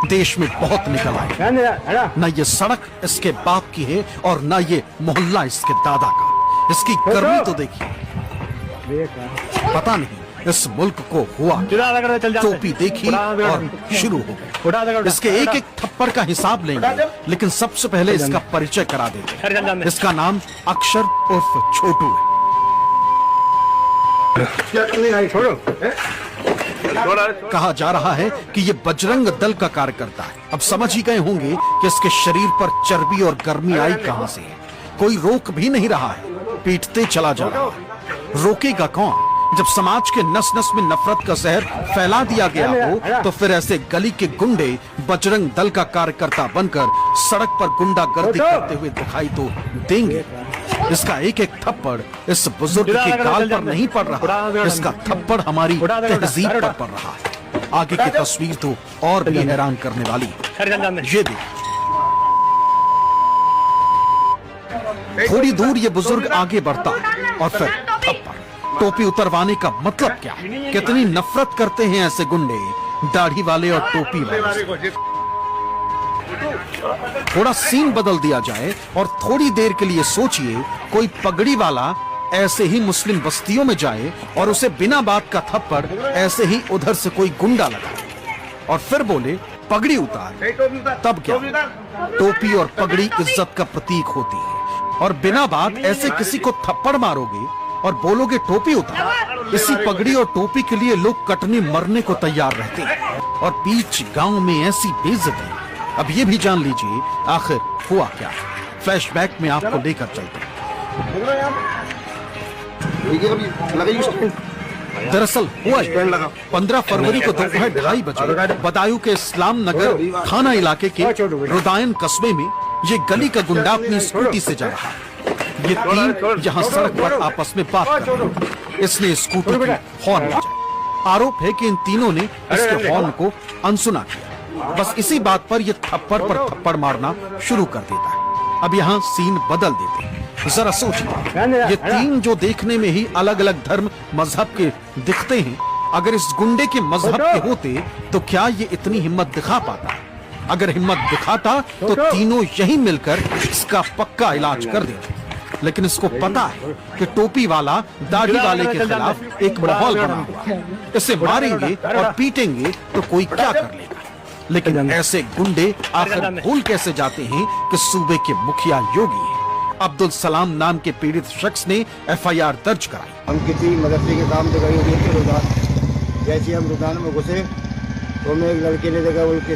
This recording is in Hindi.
देश में बहुत निकल आए। न ये सड़क इसके बाप की है और न ये मोहल्ला इसके दादा का। इसकी गर्मी तो देखिए। पता नहीं इस मुल्क को हुआ, टोपी देखी और शुरू हो गए। इसके एक एक थप्पड़ का हिसाब लेंगे, लेकिन सबसे पहले इसका परिचय करा देंगे। इसका नाम अक्षर उर्फ छोटू है। कहा जा रहा है कि ये बजरंग दल का कार्यकर्ता है। अब समझ ही गए होंगे कि इसके शरीर पर चर्बी और गर्मी आई कहां से है। कोई रोक भी नहीं रहा है, पीटते चला जा रहा है। रोकेगा कौन? जब समाज के नस नस में नफरत का जहर फैला दिया गया हो, तो फिर ऐसे गली के गुंडे बजरंग दल का कार्यकर्ता बनकर सड़क पर गुंडागर्दी करते हुए दिखाई तो देंगे। इसका एक एक थप्पड़ इस बुजुर्ग के गाल पर नहीं पड़ रहा, इसका थप्पड़ हमारी तहजीब पर पड़ रहा है। आगे की तस्वीर तो और भी हैरान करने वाली है। ये देख, थोड़ी दूर ये बुजुर्ग आगे बढ़ता और फिर थप्पड़। टोपी उतरवाने का मतलब क्या? कितनी नफरत करते हैं ऐसे गुंडे दाढ़ी वाले और टोपी वाले। थोड़ा सीन बदल दिया जाए और थोड़ी देर के लिए सोचिए, कोई पगड़ी वाला ऐसे ही मुस्लिम बस्तियों में जाए और उसे बिना बात का थप्पड़ ऐसे ही उधर से कोई गुंडा लगाए और फिर बोले पगड़ी उतार। तब क्या? टोपी और पगड़ी इज्जत का प्रतीक होती है और बिना बात ऐसे किसी को थप्पड़ मारोगे और बोलोगे टोपी उतार। इसी पगड़ी और टोपी के लिए लोग कटनी मरने को तैयार रहते हैं और बीच गांव में ऐसी बेइज्जती। अब ये भी जान लीजिए आखिर हुआ क्या। फ्लैशबैक में आपको लेकर चलते हैं। दरअसल हुआ 15 फरवरी को दोपहर 2:30 बजे बदायूं के इस्लाम नगर थाना इलाके के रुदायन कस्बे में ये गली का गुंडा अपनी स्कूटी से जा रहा है। ये तीन यहाँ सड़क पर आपस में बात कर रहे थे। इसने स्कूटर की हॉर्न बजाई। आरोप है कि इन तीनों ने इसके हॉर्न को अनसुना किया। बस इसी बात पर ये थप्पड़ पर थप्पड़ मारना शुरू कर देता है। अब यहाँ सीन बदल देते हैं। जरा सोचिए, ये तीन जो देखने में ही अलग अलग धर्म मजहब के दिखते हैं, अगर इस गुंडे के मजहब के होते तो क्या ये इतनी हिम्मत दिखा पाता? अगर हिम्मत दिखाता तो तीनों यहीं मिलकर इसका पक्का इलाज कर देते। लेकिन इसको पता है कि टोपी वाला दाढ़ी वाले के खिलाफ एक माहौल बना हुआ है। इसे मारेंगे और पीटेंगे तो कोई क्या कर लेगा। लेकिन ऐसे गुंडे आखिर भूल कैसे जाते हैं कि सूबे के मुखिया योगी हैं। अब्दुल सलाम नाम के पीड़ित शख्स ने FIR दर्ज कराई। हम किसी मदरसे के काम पे गए हुए थे रुदान। जैसे हम रुदान में घुसे तो हमें एक लड़के ने देखा, उनके